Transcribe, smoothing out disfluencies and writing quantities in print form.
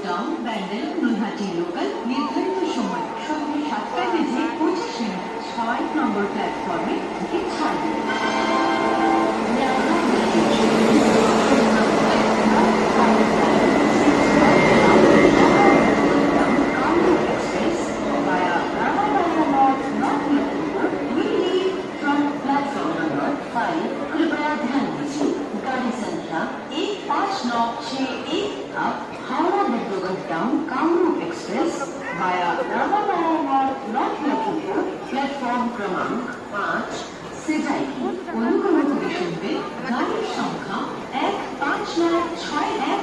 Town Bandel Naihati local নির্ধারিত সময় সন্ধ্যে 7:25 6 নম্বর প্ল্যাটফর্মে থেকে ছাড়বে। कृपया ध्यान दीजिए गाड़ी संख्या 15961 अब Howrah Dibrugarh town Kamrup express via Rangapara north Lakhimpur platform क्रमांक 5 से जाएगी। অনুগ্রহ করে শুনবেন গাড়ির সংখ্যা 15961